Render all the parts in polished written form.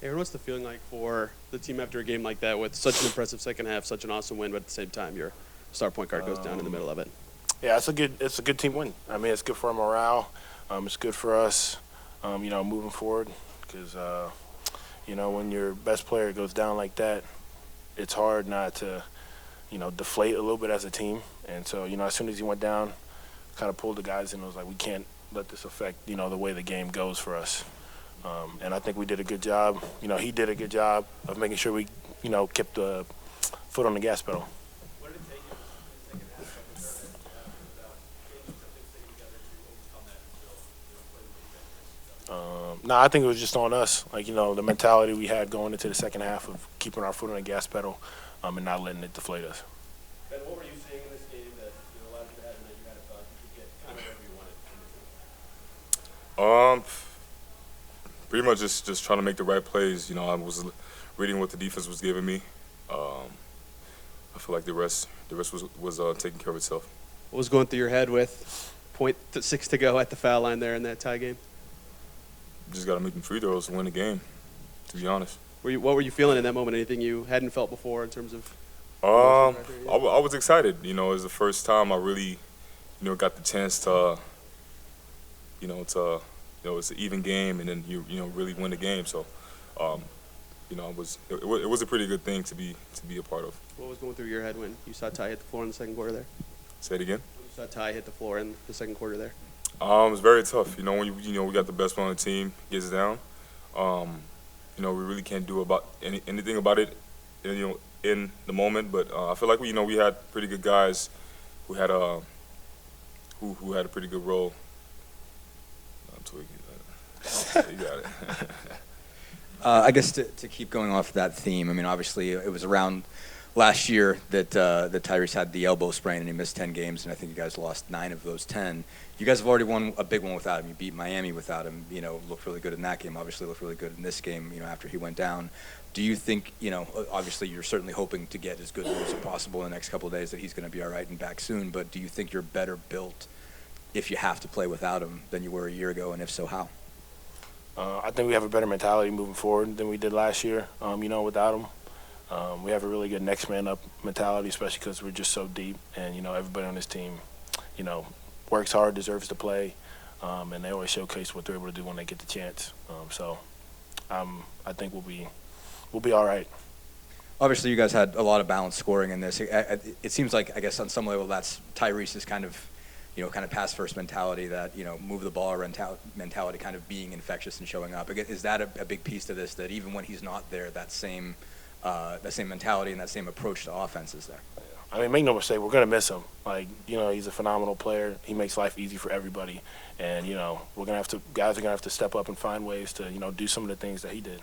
Aaron, what's the feeling like for the team after a game like that with such an impressive second half, such an awesome win, but at the same time your star point guard goes down in the middle of it? Yeah, it's a good team win. I mean, it's good for our morale. It's good for us, moving forward. Because when your best player goes down like that, it's hard not to, deflate a little bit as a team. And so, as soon as he went down, kind of pulled the guys in. It was like we can't let this affect, the way the game goes for us. And I think we did a good job. He did a good job of making sure we, kept the foot on the gas pedal. What did it take you in the second half of the nervous without changing something, staying together to overcome that and still play with the defense? No, I think it was just on us. Like, the mentality we had going into the second half of keeping our foot on the gas pedal and not letting it deflate us. Ben, what were you seeing in this game that allowed you to have the night you had? Felt like you could get kind of whatever you wanted from the team? Pretty much just trying to make the right plays. I was reading what the defense was giving me. I feel like the rest was taking care of itself. What was going through your head with .6 to go at the foul line there in that tie game? Just got to make them free throws to win the game, to be honest. What were you feeling in that moment? Anything you hadn't felt before in terms of? I was excited. It was the first time I really, got the chance to, it's an even game, and then you really win the game. So, it was a pretty good thing to be a part of. What was going through your head when you saw Ty hit the floor in the second quarter there? Say it again. When you saw Ty hit the floor in the second quarter there. It was very tough. When we got the best player on the team gets down. We really can't do anything about it. In the moment, but I feel like we had pretty good guys who had a pretty good role. You got it. I guess to keep going off that theme, I mean, obviously it was around last year that Tyrese had the elbow sprain and he missed 10 games, and I think you guys lost 9 of those 10. You guys have already won a big one without him. You beat Miami without him. Looked really good in that game. Obviously looked really good in this game, after he went down. Do you think, obviously you're certainly hoping to get as good news as possible in the next couple of days that he's going to be all right and back soon, but do you think you're better built if you have to play without him than you were a year ago, and if so, how? I think we have a better mentality moving forward than we did last year, without him. We have a really good next man up mentality, especially because we're just so deep, and, everybody on this team, works hard, deserves to play, and they always showcase what they're able to do when they get the chance. I think we'll be all right. Obviously, you guys had a lot of balanced scoring in this. It seems like, I guess, on some level, that's Tyrese's kind of pass-first mentality, that, move the ball around mentality kind of being infectious and showing up. Is that a big piece to this, that even when he's not there, that same mentality and that same approach to offense is there? I mean, make no mistake, we're going to miss him. Like, he's a phenomenal player. He makes life easy for everybody. And, guys are going to have to step up and find ways to, do some of the things that he did.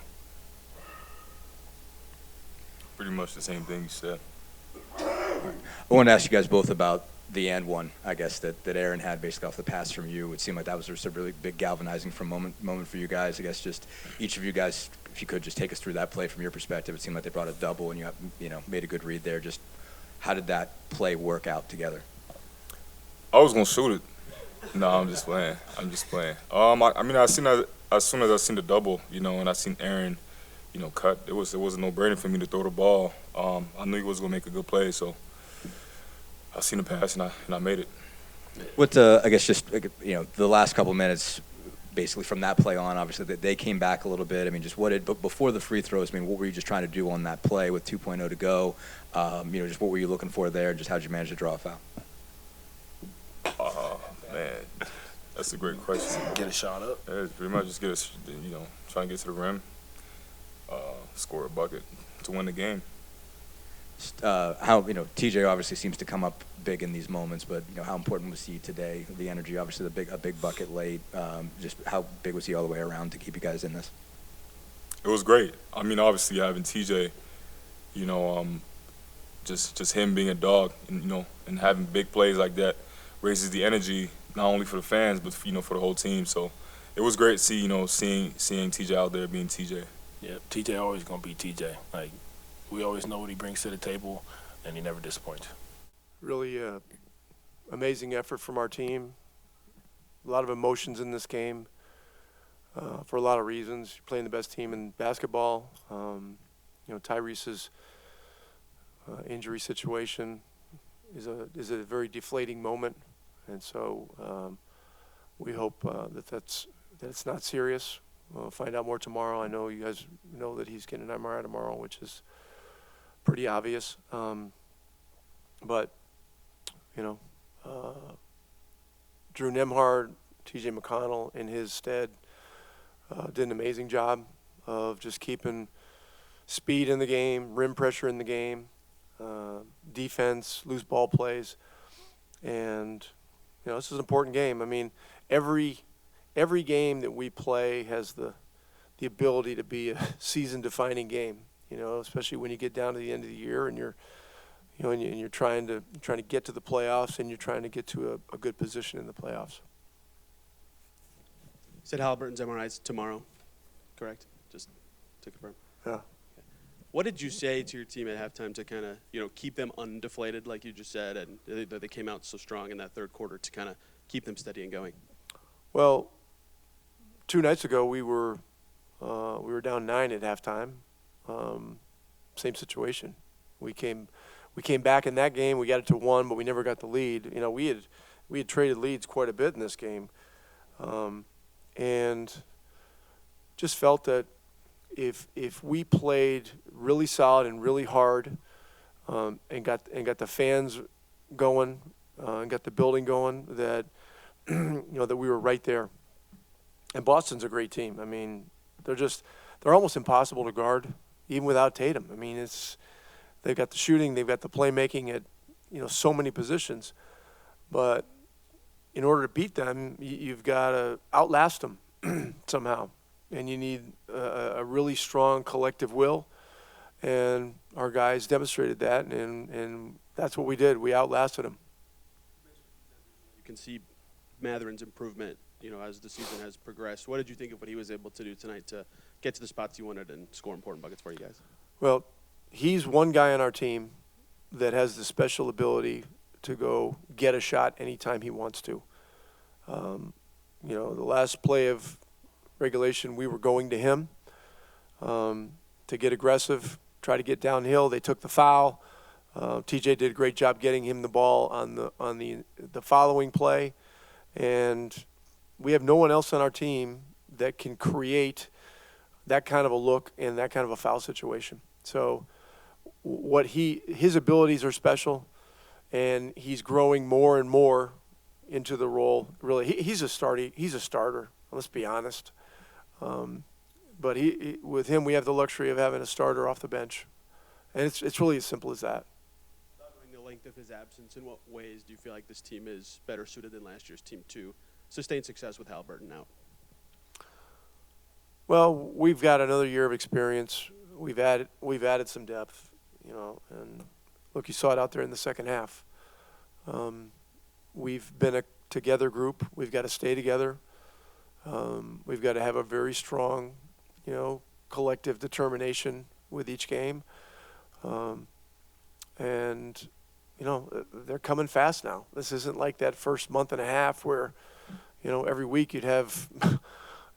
Pretty much the same thing you said. I want to ask you guys both about the and one, I guess, that Aaron had basically off the pass from you. It seemed like that was just a really big galvanizing moment for you guys. I guess just each of you guys, if you could just take us through that play from your perspective. It seemed like they brought a double and you made a good read there. Just how did that play work out together? I was gonna shoot it. No, I'm just playing. I seen that as soon as I seen the double, and I seen Aaron, cut. It was a no-brainer for me to throw the ball. I knew he was gonna make a good play, so I seen the pass and I made it. What I guess just the last couple minutes, basically from that play on, obviously they came back a little bit. I mean, just but before the free throws, I mean, what were you just trying to do on that play with 2.0 to go? Just what were you looking for there? Just how did you manage to draw a foul? Man, that's a great question. Get a shot up. Yeah, pretty much just trying to get to the rim, score a bucket to win the game. How TJ obviously seems to come up big in these moments, but how important was he today? The energy, obviously a big bucket late. Just how big was he all the way around to keep you guys in this? It was great. I mean, obviously having TJ, just him being a dog, and having big plays like that raises the energy not only for the fans but for the whole team. So it was great to see seeing TJ out there being TJ. Yeah, TJ always gonna be TJ. Like, we always know what he brings to the table, and he never disappoints. Really amazing effort from our team. A lot of emotions in this game. for a lot of reasons. You're playing the best team in basketball. Tyrese's injury situation is a very deflating moment, and so we hope that it's not serious. We'll find out more tomorrow. I know you guys know that he's getting an MRI tomorrow, which is pretty obvious. But Drew Nemhard, T.J. McConnell, in his stead, did an amazing job of just keeping speed in the game, rim pressure in the game, defense, loose ball plays, and this is an important game. I mean, every game that we play has the ability to be a season-defining game. Especially when you get down to the end of the year and you're trying to get to the playoffs and you're trying to get to a good position in the playoffs. Said Halliburton's MRI is tomorrow, correct? Just to confirm. Yeah. Okay. What did you say to your team at halftime to kind of keep them undeflated, like you just said, and they came out so strong in that third quarter to kind of keep them steady and going? Well, 2 nights ago we were down 9 at halftime. Same situation. We came back in that game. We got it to 1, but we never got the lead. We had traded leads quite a bit in this game, and just felt that if we played really solid and really hard, and got the fans going, and got the building going, that that we were right there. And Boston's a great team. I mean, they're almost impossible to guard, even without Tatum. I mean, they've got the shooting, they've got the playmaking at so many positions, but in order to beat them, you've got to outlast them somehow, and you need a really strong collective will, and our guys demonstrated that, and that's what we did. We outlasted them. You can see Mathurin's improvement, as the season has progressed. What did you think of what he was able to do tonight to get to the spots you wanted and score important buckets for you guys? Well, he's one guy on our team that has the special ability to go get a shot anytime he wants to. The last play of regulation, we were going to him to get aggressive, try to get downhill. They took the foul. TJ did a great job getting him the ball on the following play, and we have no one else on our team that can create that kind of a look and that kind of a foul situation. So his abilities are special, and he's growing more and more into the role. Really, he's a starter. Let's be honest. But with him, we have the luxury of having a starter off the bench, and it's really as simple as that. Knowing the length of his absence, in what ways do you feel like this team is better suited than last year's team to sustain success with Halliburton out? Well, we've got another year of experience. We've added some depth, and look, you saw it out there in the second half. We've been a together group. We've got to stay together. We've got to have a very strong, collective determination with each game. And they're coming fast now. This isn't like that first month and a half where, every week you'd have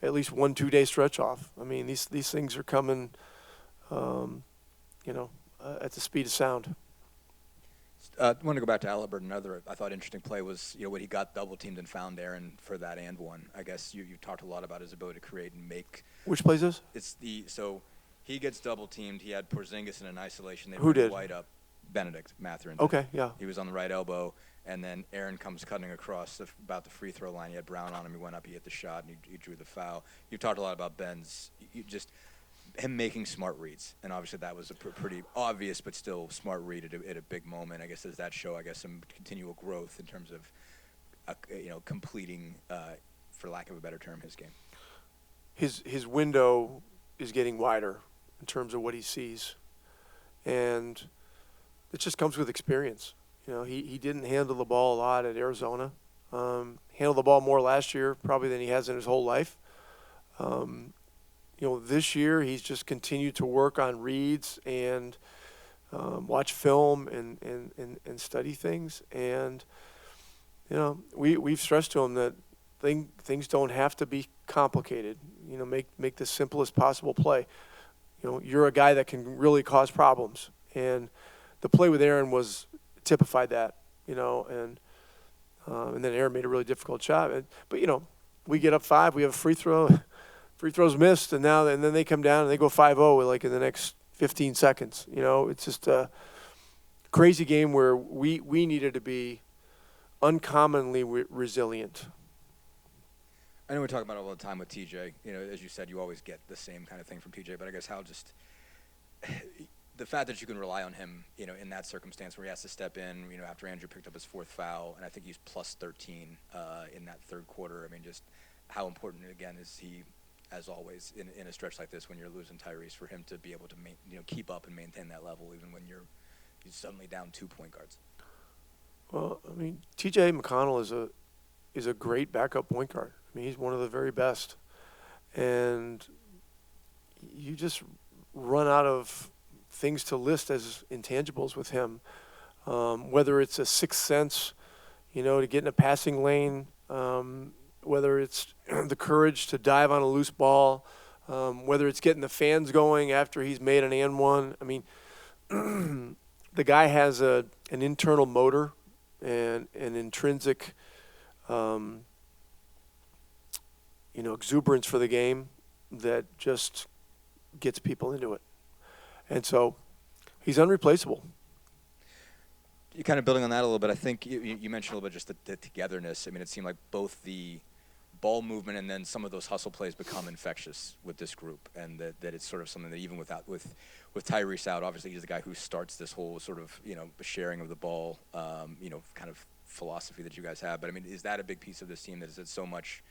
at least 1-2 day stretch off. I mean, these things are coming, at the speed of sound. I want to go back to Halliburton. Another, I thought, interesting play was, when he got double teamed and found Aaron for that and one. I guess you talked a lot about his ability to create and make. Which play is this? So he gets double teamed. He had Porzingis in an isolation. They Who did? White up. Bennedict Mathurin. Okay, yeah. He was on the right elbow, and then Aaron comes cutting across about the free throw line. He had Brown on him. He went up, he hit the shot, and he drew the foul. You've talked a lot about Ben's, him making smart reads, and obviously that was a pretty obvious but still smart read at a big moment. I guess does that show, some continual growth in terms of, completing, for lack of a better term, his game? His window is getting wider in terms of what he sees, and it just comes with experience. He didn't handle the ball a lot at Arizona. Handled the ball more last year probably than he has in his whole life. This year he's just continued to work on reads and watch film and study things. And, we've stressed to him that things don't have to be complicated. You know, make the simplest possible play. You know, you're a guy that can really cause problems, and the play with Aaron was typified that. You know, and then Aaron made a really difficult shot. But you know, we get up 5, we have a free throw. Free throws missed, and then they come down and they go 5-0 like in the next 15 seconds. You know, it's just a crazy game where we needed to be uncommonly resilient. I know we talk about it all the time with TJ. You know, as you said, you always get the same kind of thing from TJ. But I guess how just the fact that you can rely on him, you know, in that circumstance where he has to step in, you know, after Andrew picked up his 4th foul, and I think he's plus 13 in that third quarter. I mean, just how important again is he? As always, in a stretch like this, when you're losing Tyrese, for him to be able to keep up and maintain that level, even when you're suddenly down 2 point guards. Well, I mean, T.J. McConnell is a great backup point guard. I mean, he's one of the very best, and you just run out of things to list as intangibles with him. Whether it's a sixth sense, you know, to get in a passing lane. Whether it's the courage to dive on a loose ball, whether it's getting the fans going after he's made an and one. I mean, the guy has an internal motor and an intrinsic, exuberance for the game that just gets people into it. And so he's unreplaceable. You kind of building on that a little bit, I think you mentioned a little bit just the togetherness. I mean, it seemed like both the ball movement and then some of those hustle plays become infectious with this group, and that it's sort of something that even with Tyrese out, obviously he's the guy who starts this whole sort of, you know, sharing of the ball, kind of philosophy that you guys have. But I mean, is that a big piece of this team, that is that so much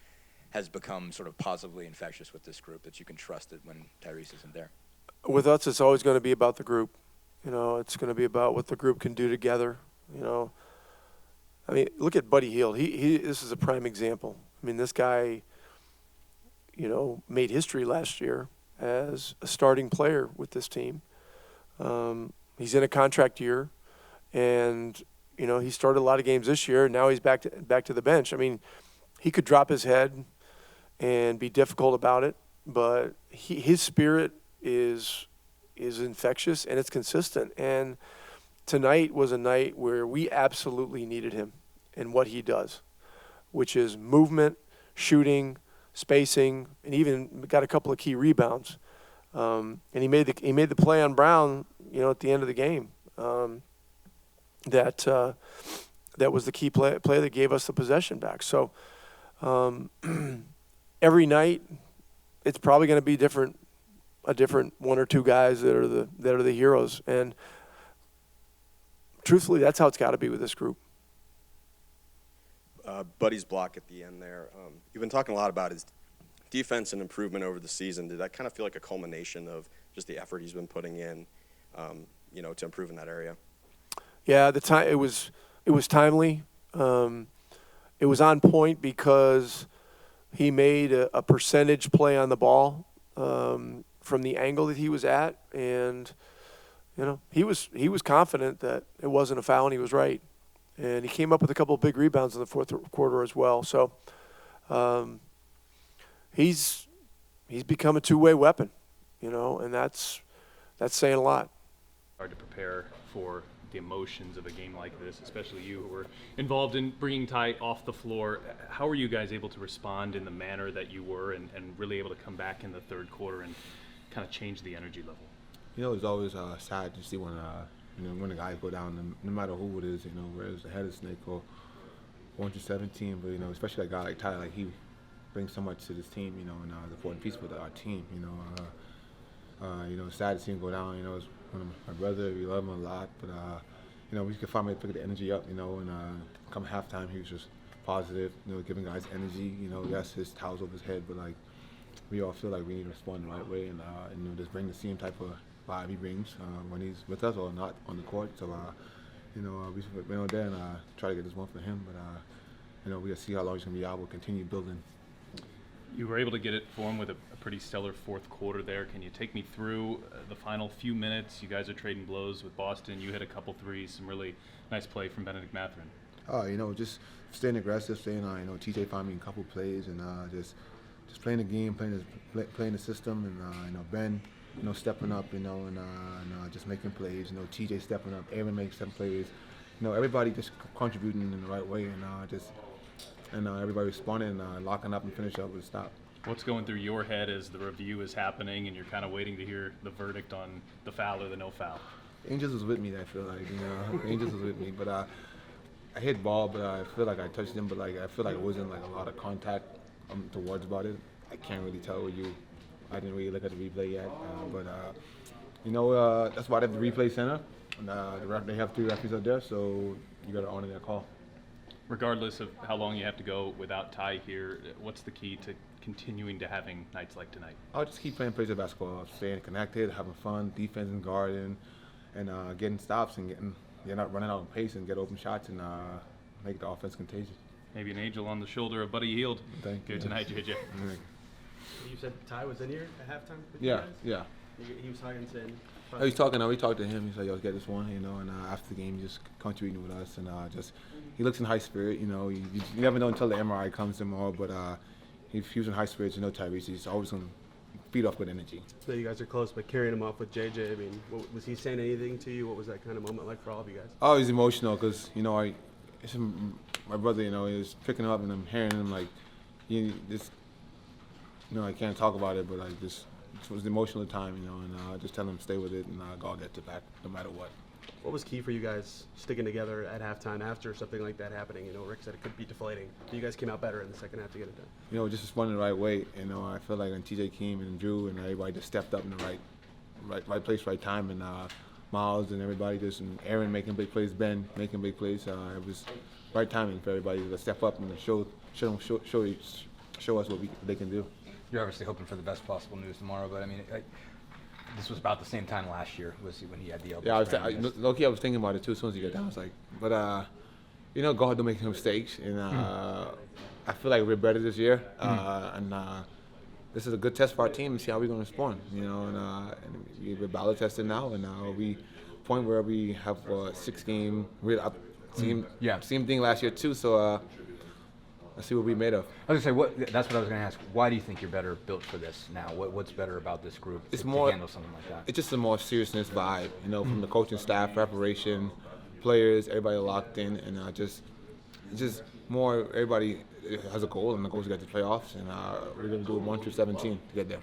has become sort of positively infectious with this group that you can trust it when Tyrese isn't there? With us, it's always going to be about the group. You know, it's going to be about what the group can do together. You know, I mean, look at Buddy Hield. This is a prime example. I mean, this guy, you know, made history last year as a starting player with this team. He's in a contract year, and you know, he started a lot of games this year. Now he's back to the bench. I mean, he could drop his head and be difficult about it, but his spirit is infectious and it's consistent. And tonight was a night where we absolutely needed him and what he does, which is movement, shooting, spacing, and even got a couple of key rebounds. And he made the play on Brown, you know, at the end of the game. That was the key play that gave us the possession back. So every night, it's probably going to be a different one or two guys that are the heroes. And truthfully, that's how it's got to be with this group. Buddy's block at the end there. You've been talking a lot about his defense and improvement over the season. Did that kind of feel like a culmination of just the effort he's been putting in, to improve in that area? Yeah, it was timely. It was on point because he made a percentage play on the ball from the angle that he was at, and you know, he was confident that it wasn't a foul and he was right. And he came up with a couple of big rebounds in the fourth quarter as well. So he's become a two-way weapon, you know, and that's saying a lot. Hard to prepare for the emotions of a game like this, especially you who were involved in bringing Ty off the floor. How were you guys able to respond in the manner that you were and really able to come back in the third quarter and kind of change the energy level? You know, it's always sad to see when the guys go down, no matter who it is, you know, whether it's the head of snake or 117, but, you know, especially a guy like Tyler, like he brings so much to this team, you know, and the important piece with our team, you know. It's sad to see him go down, you know, it's one of my brother, we love him a lot, but, you know, we could finally pick the energy up, you know, and come halftime, he was just positive, you know, giving guys energy, you know, yes, his towel's over his head, but, like, we all feel like we need to respond the right way and you know, just bring the same type of vibe he brings when he's with us or not on the court. So, we went out there and try to get this one for him, but, you know, we'll see how long he's going to be out. We'll continue building. You were able to get it for him with a pretty stellar fourth quarter there. Can you take me through the final few minutes? You guys are trading blows with Boston. You hit a couple threes, some really nice play from Bennedict Mathurin. Just staying aggressive, staying TJ found me a couple plays, and just playing the game, playing the system, and Ben, stepping up, and just making plays. TJ stepping up, Aaron makes some plays. Everybody just contributing in the right way, and everybody responding, locking up and finish up with a stop. What's going through your head as the review is happening and you're kind of waiting to hear the verdict on the foul or the no foul? Angels was with me, I feel like. Angels was with me, but I hit ball, but I feel like I touched him, but I feel like it wasn't a lot of contact towards about it. I can't really tell you. I didn't really look at the replay yet, but that's why they have the replay center. And, they have 3 referees out there, so you got to honor that call. Regardless of how long you have to go without Ty here, what's the key to continuing to having nights like tonight? I'll just keep playing plays of basketball, staying connected, having fun, defense and guarding, and getting stops and not running out of pace and get open shots and make the offense contagious. Maybe an angel on the shoulder of Buddy Hield. Thank you. Good tonight, JJ. You said Ty was in here at halftime with Yeah, you guys? yeah. He was talking saying. We talked to him. He said, "Yo, let's get this one," and after the game, he just contributing with us, and he looks in high spirit. You never know until the MRI comes tomorrow, but he was in high spirits. Tyrese, he's always gonna feed off good energy. So you guys are close, but carrying him off with JJ. I mean, was he saying anything to you? What was that kind of moment like for all of you guys? Oh, he's emotional because my brother. He was picking him up, and I'm hearing him I can't talk about it, but this was the emotional time, and just tell him stay with it, and God gets it back no matter what. What was key for you guys sticking together at halftime after something like that happening? Rick said it could be deflating. You guys came out better in the second half to get it done. Just responding the right way. I feel like when TJ came and Drew and everybody just stepped up in the right place, right time, and Myles and everybody and Aaron making big plays, Ben making big plays. It was right timing for everybody to step up and show us what they can do. You're obviously hoping for the best possible news tomorrow, but I mean, this was about the same time last year when he had the elbow. Yeah, I was thinking about it too as soon as he got down. I was like, but God don't make mistakes, and I feel like we're better this year, and this is a good test for our team to see how we're going to respond. And we're battle tested now, and we point where we have 6-game same thing last year too. So. Let's see what we made of. I was gonna say that's what I was gonna ask. Why do you think you're better built for this now? What's better about this group to handle something like that? It's just a more seriousness vibe, from the coaching staff, preparation, players, everybody locked in, and just more. Everybody has a goal, and the goal is to get to the playoffs, and we're gonna do 1 through 17 to get there.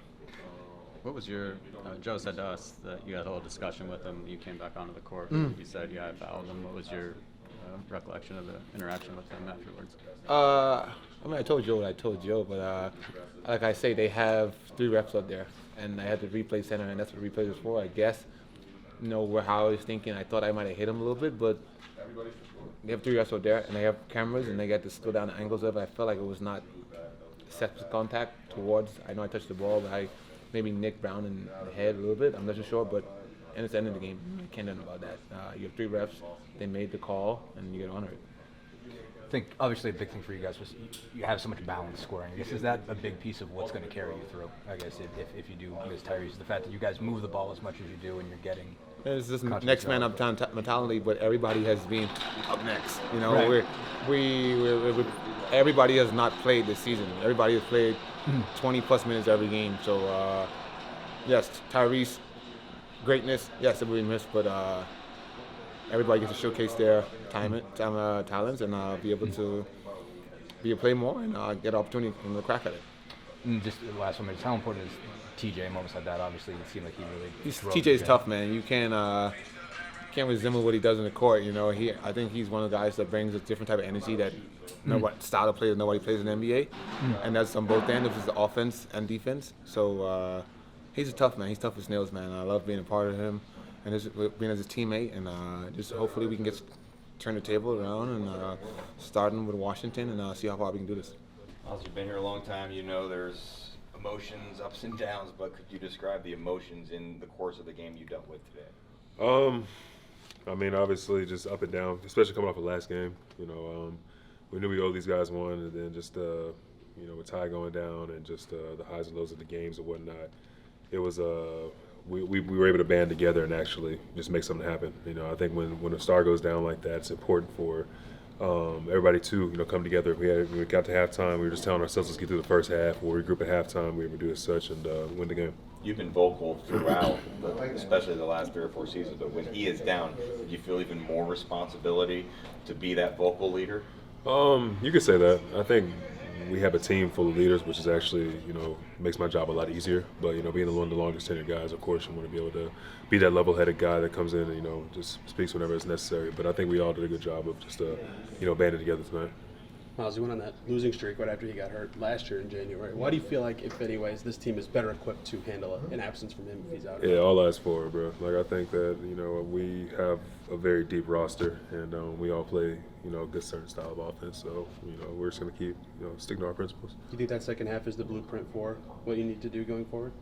What was your Joe said to us that you had a little discussion with him. You came back onto the court. He said, "Yeah, I fouled him." What was your recollection of the interaction with him afterwards? I told Joe what I told Joe, but like I say, they have 3 refs out there, and I had the replay center, and that's what the replay was for, I guess. How I was thinking, I thought I might have hit him a little bit, but they have 3 refs out there, and they have cameras, and they got to slow down the angles of it. I felt like it was not set contact towards. I know I touched the ball, but I maybe nicked Brown in the head a little bit. I'm not so sure, but and it's the end of the game. I can't do nothing about that. You have 3 refs. They made the call, and you got to honor it. I think obviously a big thing for you guys was you have so much balance scoring. I guess is that a big piece of what's going to carry you through? I guess if you do miss Tyrese, the fact that you guys move the ball as much as you do, and you're getting. It's this next man up mentality, but everybody has been up next. Right. We're everybody has not played this season. Everybody has played 20+ minutes every game. So yes, Tyrese, greatness. Yes, it will be missed, but. Everybody gets to showcase their talents and be able to play more and get an opportunity to crack at it. And just the last one, how important is TJ in moments like that? Obviously, it seemed like he really. TJ's tough, man. You can't resemble what he does in the court. I think he's one of the guys that brings a different type of energy that style of play that nobody plays in the NBA, and that's on both ends, which is the offense and defense. So he's a tough man. He's tough as nails, man. I love being a part of him. And being as a teammate, and just hopefully we can turn the table around and starting with Washington and see how far we can do this. Myles, you've been here a long time. There's emotions, ups and downs, but could you describe the emotions in the course of the game you dealt with today? Obviously just up and down, especially coming off the last game. We knew we owed these guys one, and then just with Ty going down and just the highs and lows of the games and whatnot, it was we were able to band together and actually just make something happen. I think when a star goes down like that, it's important for everybody to come together. We got to halftime. We were just telling ourselves, let's get through the first half. We'll regroup at halftime. We would do as such and win the game. You've been vocal throughout, especially the last 3 or 4 seasons, but when he is down, do you feel even more responsibility to be that vocal leader? You could say that. I think we have a team full of leaders, which is actually, makes my job a lot easier. But, being one of the longest tenured guys, of course, you want to be able to be that level-headed guy that comes in and, just speaks whenever it's necessary. But I think we all did a good job of just, banding together tonight. Myles, you went on that losing streak right after he got hurt last year in January. Why do you feel like, if anyways, this team is better equipped to handle an absence from him if he's out? Yeah, all eyes forward, bro. I think that, we have a very deep roster, and we all play, a good certain style of offense. So, we're just going to keep, sticking to our principles. Do you think that second half is the blueprint for what you need to do going forward?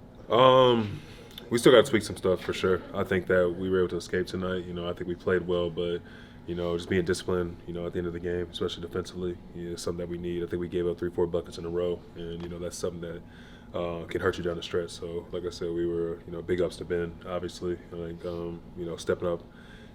We still got to tweak some stuff for sure. I think that we were able to escape tonight. I think we played well, but just being disciplined, at the end of the game, especially defensively, is something that we need. I think we gave up 3-4 buckets in a row, and that's something that can hurt you down the stretch. So, like I said, we were, big ups to Ben, obviously. I think, stepping up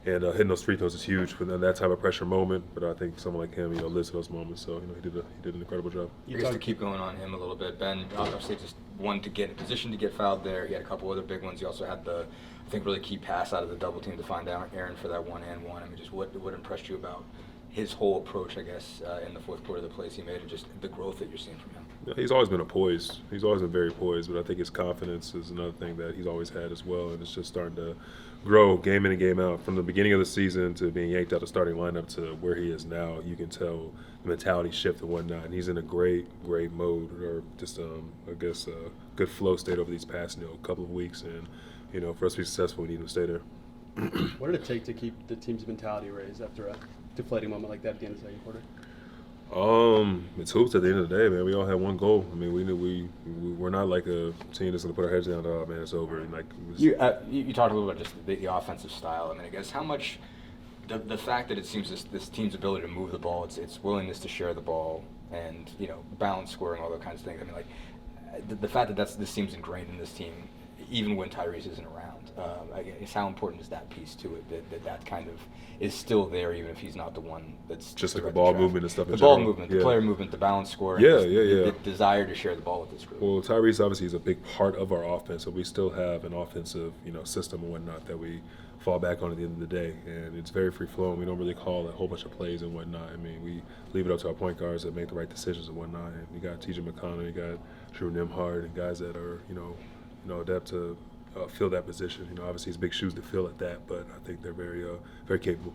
and hitting those free throws is huge for that type of pressure moment. But I think someone like him, lives in those moments. So, he did an incredible job. I guess to keep going on him a little bit, Ben obviously just wanted to get in position to get fouled there. He had a couple other big ones. He also had the, I think, really key pass out of the double team to find Aaron for that 1-and-1. I mean, just what impressed you about his whole approach, I guess, in the fourth quarter, the plays he made, and just the growth that you're seeing from him? Yeah, he's always been poised. He's always been very poised, but I think his confidence is another thing that he's always had as well, and it's just starting to grow game in and game out. From the beginning of the season to being yanked out the starting lineup to where he is now, you can tell the mentality shift and whatnot, and he's in a great mode, or just, I guess, a good flow state over these past, couple of weeks, and, for us to be successful, we need him to stay there. What did it take to keep the team's mentality raised after a deflating moment like that at the end of the second quarter? It's hoops at the end of the day, man. We all had one goal. I mean, we knew we're not like a team that's going to put our heads down. Oh, man, it's over. And you talked a little bit about just the offensive style. I mean, I guess how much the fact that it seems this team's ability to move the ball, its willingness to share the ball, and balance scoring, all those kinds of things. I mean, like the fact that this seems ingrained in this team, even when Tyrese isn't around. I guess how important is that piece to it? That kind of is still there, even if he's not the one that's just like the ball movement and stuff. The ball movement, the player movement, the balance scoring. The desire to share the ball with this group. Well, Tyrese obviously is a big part of our offense, so we still have an offensive, system and whatnot that we fall back on at the end of the day, and it's very free flowing. We don't really call a whole bunch of plays and whatnot. I mean, we leave it up to our point guards that make the right decisions and whatnot. And you got T.J. McConnell, you got Drew Nimhard, and guys that are, adept to fill that position. Obviously it's big shoes to fill at that, but I think they're very capable.